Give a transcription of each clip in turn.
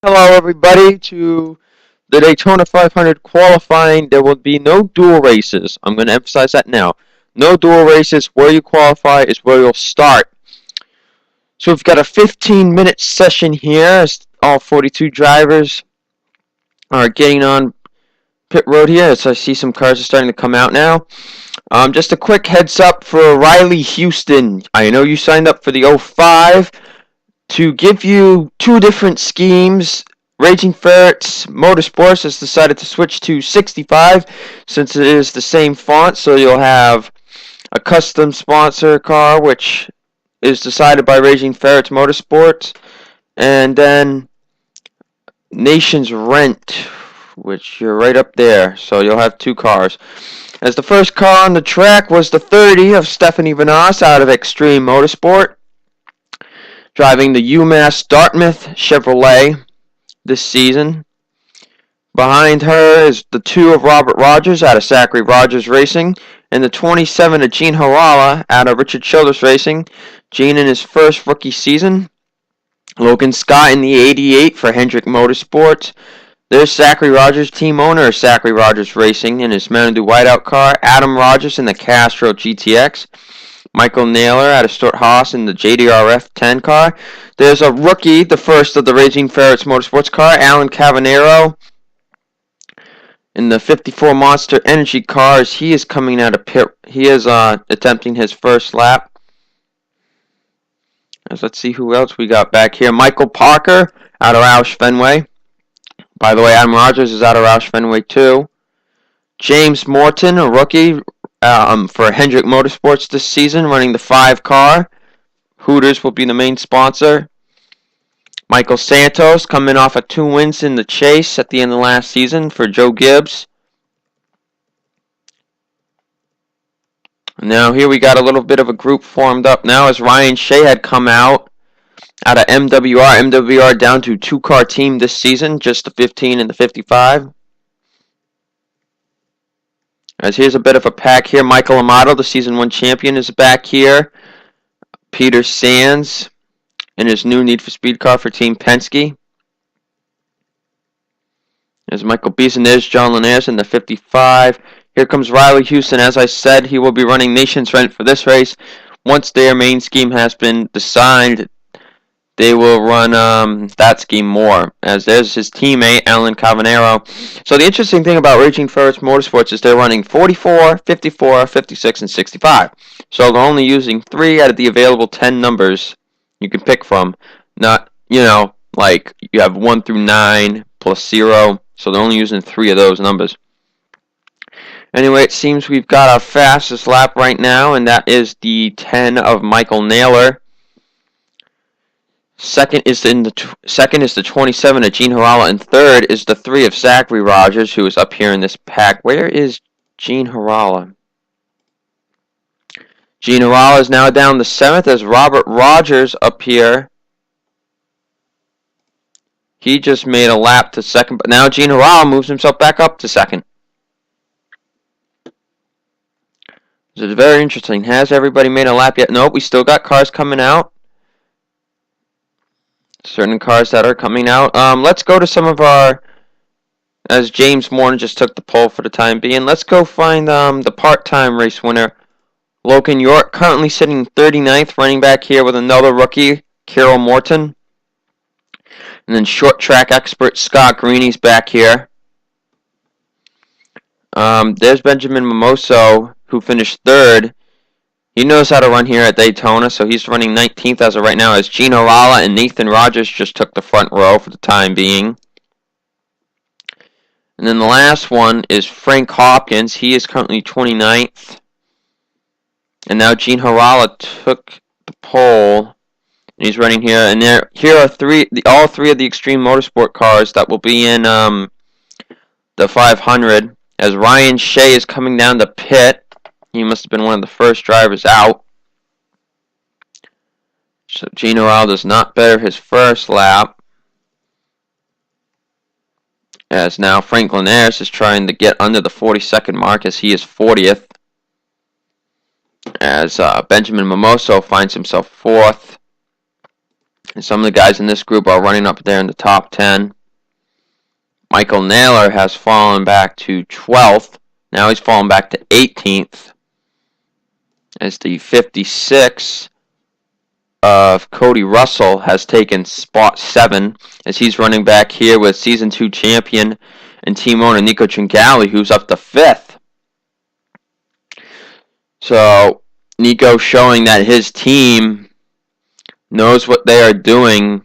Hello, everybody, to the Daytona 500 qualifying. There will be no dual races. I'm going to emphasize that now. No dual races. Where you qualify is where you'll start. So we've got a 15-minute session here as all 42 drivers are getting on pit road here. So I see some cars are starting to come out now. Just a quick heads up for Riley Houston. I know you signed up for the 05. To give you two different schemes, Raging Ferrets Motorsports has decided to switch to 65 since it is the same font, so you'll have a custom sponsor car, which is decided by Raging Ferrets Motorsports, and then Nation's Rent, which you're right up there, so you'll have two cars. As the first car on the track was the 30 of Stephanie Vanas out of Extreme Motorsport, driving the UMass Dartmouth Chevrolet this season. Behind her is the 2 of Robert Rogers out of Zachary Rogers Racing, and the 27 of Gene Harala out of Richard Childress Racing. Gene in his first rookie season. Logan Scott in the 88 for Hendrick Motorsports. There's Zachary Rogers, team owner of Zachary Rogers Racing in his Mountain Dew whiteout car. Adam Rogers in the Castro GTX. Michael Naylor out of Stuart Haas in the JDRF 10 car. There's a rookie, the first of the Raging Ferrets Motorsports car, Alan Cavanero in the 54 Monster Energy cars. He is coming out of pit. He is attempting his first lap. Let's see who else we got back here. Michael Parker out of Roush Fenway. By the way, Adam Rogers is out of Roush Fenway too. James Morton, a rookie for Hendrick Motorsports this season, running the 5 car. Hooters will be the main sponsor. Michael Santos coming off of 2 wins in the chase at the end of last season for Joe Gibbs. Now here we got a little bit of a group formed up now as Ryan Shea had come out of MWR. MWR down to 2-car team this season, just the 15 and the 55. As here's a bit of a pack here. Michael Amato, the Season 1 champion, is back here. Peter Sands in his new Need for Speed car for Team Penske. There's Michael Beeson. There's John Linares in the 55. Here comes Riley Houston. As I said, he will be running Nation's Rent for this race. Once their main scheme has been decided, they will run that scheme more, as there's his teammate, Alan Cavanero. So the interesting thing about Raging Ferrets Motorsports is they're running 44, 54, 56, and 65. So they're only using 3 out of the available 10 numbers you can pick from. Not, like you have 1 through 9 plus 0. So they're only using 3 of those numbers. Anyway, it seems we've got our fastest lap right now, and that is the 10 of Michael Naylor. Second is the 27 of Gene Harala, and third is the 3 of Zachary Rogers, who is up here in this pack. Where is Gene Harala? Gene Harala is now down to 7th as Robert Rogers up here. He just made a lap to 2nd, but now Gene Harala moves himself back up to 2nd. This is very interesting. Has everybody made a lap yet? Nope, we still got cars coming out. Certain cars that are coming out. Let's go to some of our, as James Morton just took the pole for the time being, let's go find the part-time race winner, Logan York, currently sitting 39th, running back here with another rookie, Carol Morton. And then short track expert Scott Greeny's back here. There's Benjamin Mimoso, who finished 3rd. He knows how to run here at Daytona, so he's running 19th as of right now, as Gene Harala and Nathan Rogers just took the front row for the time being. And then the last one is Frank Hopkins. He is currently 29th. And now Gene Harala took the pole, and he's running here. And here are all three of the Extreme Motorsport cars that will be in the 500, as Ryan Shea is coming down the pit. He must have been one of the first drivers out. So Gene Harala does not better his first lap. As now Frank Linares is trying to get under the 42nd mark, as he is 40th. As Benjamin Mimoso finds himself 4th. And some of the guys in this group are running up there in the top 10. Michael Naylor has fallen back to 12th. Now he's fallen back to 18th. As the 56 of Cody Russell has taken spot 7, as he's running back here with Season 2 champion and team owner Nico Tringali, who's up to 5th. So Nico showing that his team knows what they are doing.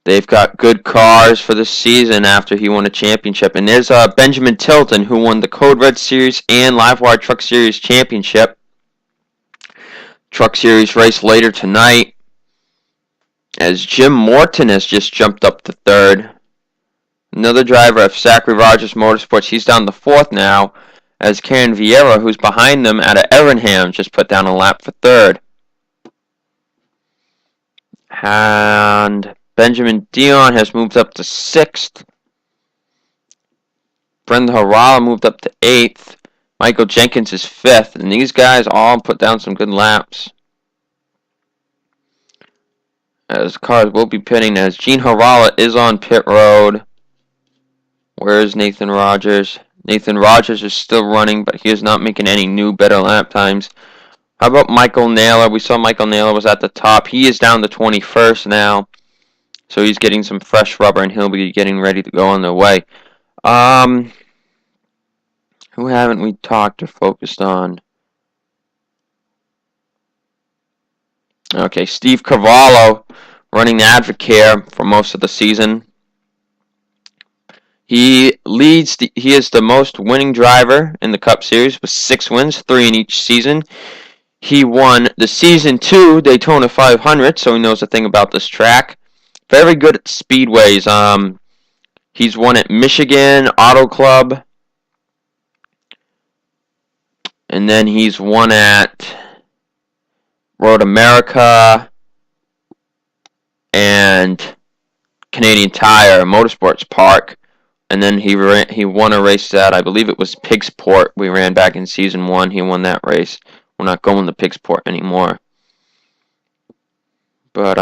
They've got good cars for the season after he won a championship. And there's Benjamin Tilton, who won the Code Red Series and Livewire Truck Series championship. Truck Series race later tonight, as Jim Morton has just jumped up to 3rd. Another driver of Zachary Rogers Motorsports, he's down to 4th now, as Karen Vieira, who's behind them out of Evernham, just put down a lap for 3rd. And Benjamin Dion has moved up to 6th. Brenda Harala moved up to 8th. Michael Jenkins is 5th. And these guys all put down some good laps. As cars will be pitting, as Gene Harala is on pit road. Where is Nathan Rogers? Nathan Rogers is still running, but he is not making any new, better lap times. How about Michael Naylor? We saw Michael Naylor was at the top. He is down to 21st now. So he's getting some fresh rubber, and he'll be getting ready to go on their way. Who haven't we talked or focused on? Okay, Steve Cavallo running the Advocare for most of the season. He leads. He is the most winning driver in the Cup Series with 6 wins, 3 in each season. He won the Season 2 Daytona 500, so he knows a thing about this track. Very good at speedways. He's won at Michigan Auto Club, and then he's won at Road America and Canadian Tire Motorsports Park. And then he won a race at, I believe it was Pigsport. We ran back in Season 1. He won that race. We're not going to Pigsport anymore. But,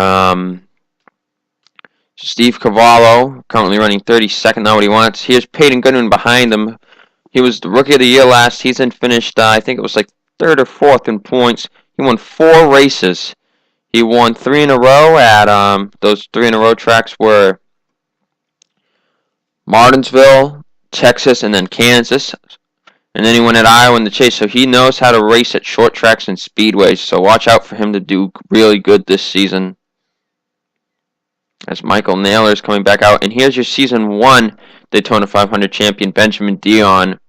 Steve Cavallo, currently running 32nd, not what he wants. Here's Peyton Goodman behind him. He was the Rookie of the Year last season, finished, I think it was like 3rd or 4th in points. He won 4 races. He won 3 in a row at, those 3 in a row tracks were Martinsville, Texas, and then Kansas. And then he went at Iowa in the chase. So he knows how to race at short tracks and speedways. So watch out for him to do really good this season. As Michael Naylor is coming back out. And here's your Season 1 Daytona 500 champion, Benjamin Dion,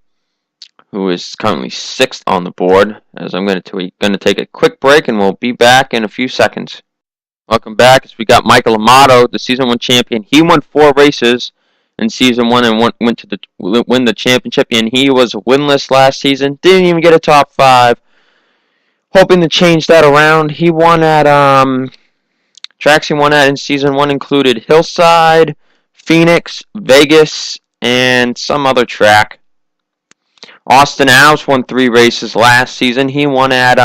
who is currently 6th on the board. As I'm going to take a quick break, and we'll be back in a few seconds. Welcome back. As we got Michael Amato, the Season 1 champion. He won 4 races in Season 1 and went to win the championship. And he was winless last season. Didn't even get a top 5. Hoping to change that around. He won at tracks he won at in Season 1 included Hillside, Phoenix, Vegas, and some other track. Austin Alves won 3 races last season. He won at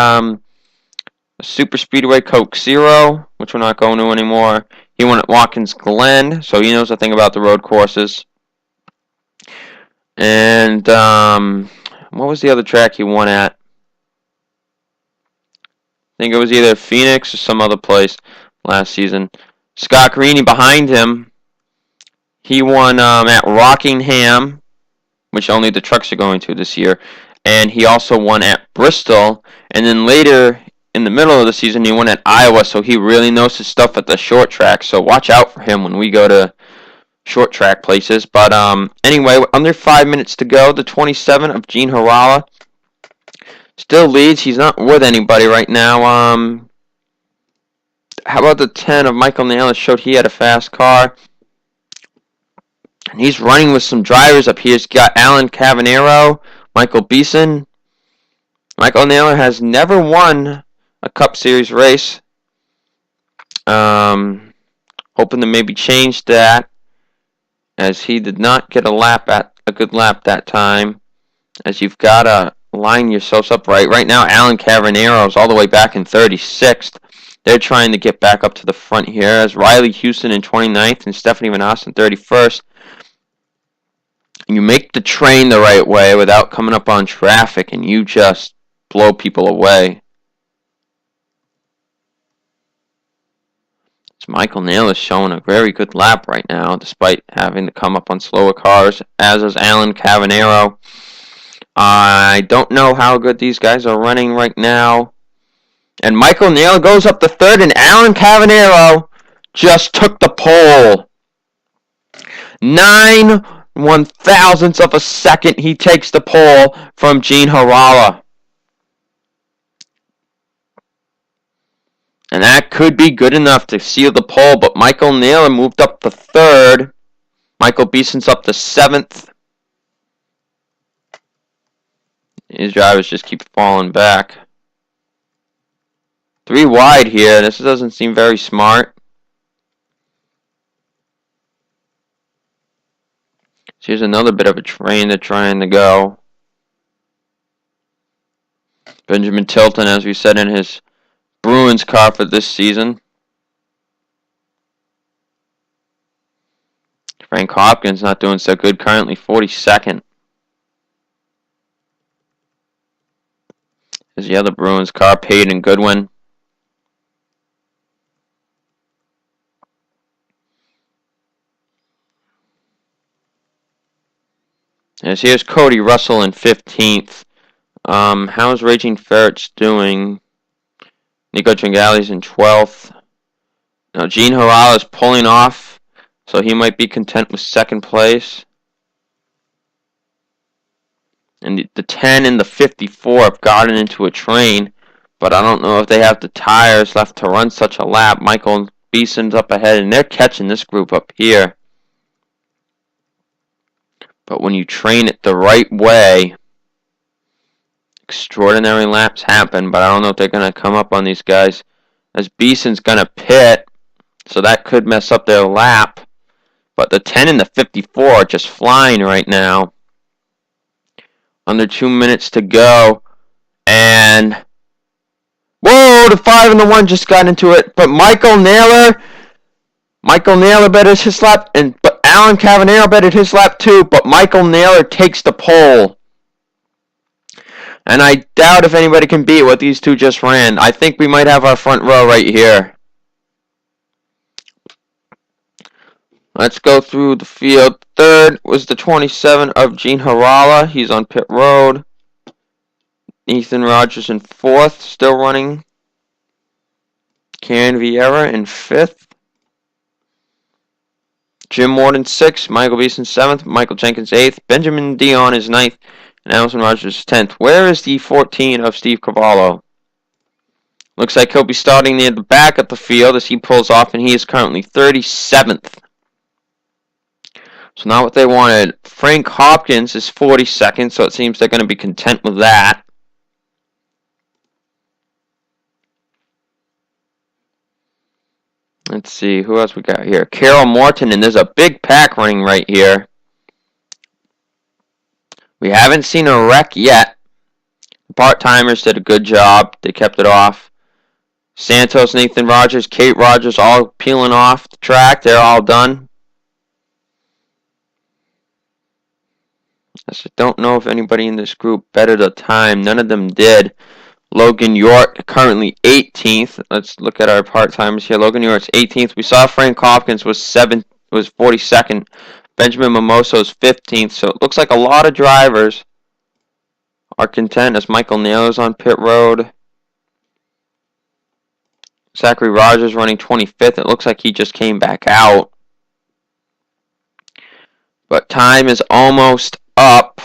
Super Speedway Coke Zero, which we're not going to anymore. He won at Watkins Glen, so he knows a thing about the road courses. And what was the other track he won at? I think it was either Phoenix or some other place last season. Scott Greeny behind him. He won at Rockingham, which only the trucks are going to this year. And he also won at Bristol. And then later in the middle of the season, he won at Iowa. So he really knows his stuff at the short track. So watch out for him when we go to short track places. But anyway, under 5 minutes to go. The 27 of Gene Harala still leads. He's not with anybody right now. How about the 10 of Michael Naylor? Showed he had a fast car. And he's running with some drivers up here. He's got Alan Cavanero, Michael Beeson. Michael Naylor has never won a Cup Series race. Hoping to maybe change that, as he did not get a good lap that time. As you've got to line yourselves up right. Right now, Alan Cavanero is all the way back in 36th. They're trying to get back up to the front here as Riley Houston in 29th and Stephanie Van Osten 31st. You make the train the right way without coming up on traffic, and you just blow people away. So Michael Naylor is showing a very good lap right now, despite having to come up on slower cars, as is Alan Cavanero. I don't know how good these guys are running right now. And Michael Naylor goes up to third, and Alan Cavanero just took the pole. 9/1000ths of a second he takes the pole from Gene Harala. And that could be good enough to seal the pole, but Michael Naylor moved up to third. Michael Beeson's up to 7th. These drivers just keep falling back. 3 wide here. This doesn't seem very smart. So here's another bit of a train they're trying to go. Benjamin Tilton, as we said, in his Bruins car for this season. Frank Hopkins not doing so good, currently 42nd. There's the other Bruins car, Peyton Goodwin. As here's Cody Russell in 15th. How's Raging Ferrets doing? Nico Tringali's in 12th. Now Gene Harala is pulling off, so he might be content with 2nd place. And the 10 and the 54 have gotten into a train, but I don't know if they have the tires left to run such a lap. Michael Beeson's up ahead, and they're catching this group up here. But when you train it the right way, extraordinary laps happen, but I don't know if they're going to come up on these guys, as Beeson's going to pit, so that could mess up their lap. But the 10 and the 54 are just flying right now. Under 2 minutes to go, and whoa, the 5 and the 1 just got into it, but Michael Naylor betted his lap, but Alan Cavanero betted his lap too, but Michael Naylor takes the pole. And I doubt if anybody can beat what these two just ran. I think we might have our front row right here. Let's go through the field. Third was the 27 of Gene Harala. He's on pit road. Ethan Rogers in 4th, still running. Karen Vieira in 5th. Jim Morton 6th. Michael Beeson 7th. Michael Jenkins 8th. Benjamin Dion is 9th. And Allison Rogers is 10th. Where is the 14 of Steve Cavallo? Looks like he'll be starting near the back of the field as he pulls off, and he is currently 37th. So not what they wanted. Frank Hopkins is 42nd, so it seems they're going to be content with that. Let's see, who else we got here? Carol Morton, and there's a big pack running right here. We haven't seen a wreck yet. The part-timers did a good job. They kept it off. Santos, Nathan Rogers, Kate Rogers, all peeling off the track. They're all done. I just don't know if anybody in this group betted a time. None of them did. Logan York, currently 18th. Let's look at our part-timers here. Logan York's 18th. We saw Frank Hopkins was 42nd. Benjamin Mimoso is 15th. So it looks like a lot of drivers are content as Michael Naylor's on pit road. Zachary Rogers running 25th. It looks like he just came back out. But time is almost up.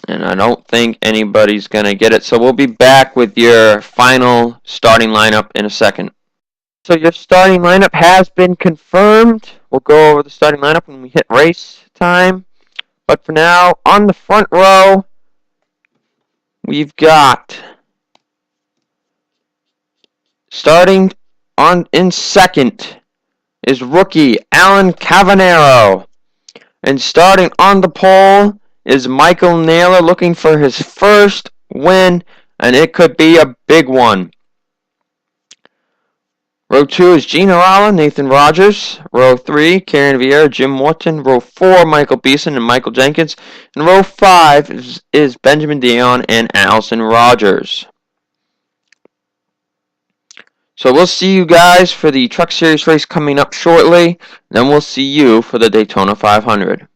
And I don't think anybody's going to get it. So we'll be back with your final starting lineup in a second. So your starting lineup has been confirmed. We'll go over the starting lineup when we hit race time. But for now, on the front row, we've got starting in second is rookie Alan Cavanero. And starting on the pole is Michael Naylor looking for his first win, and it could be a big one. Row 2 is Gene Arala, Nathan Rogers. Row 3, Karen Vieira, Jim Morton. Row 4, Michael Beeson and Michael Jenkins. And row 5 is Benjamin Dion and Allison Rogers. So we'll see you guys for the Truck Series race coming up shortly. Then we'll see you for the Daytona 500.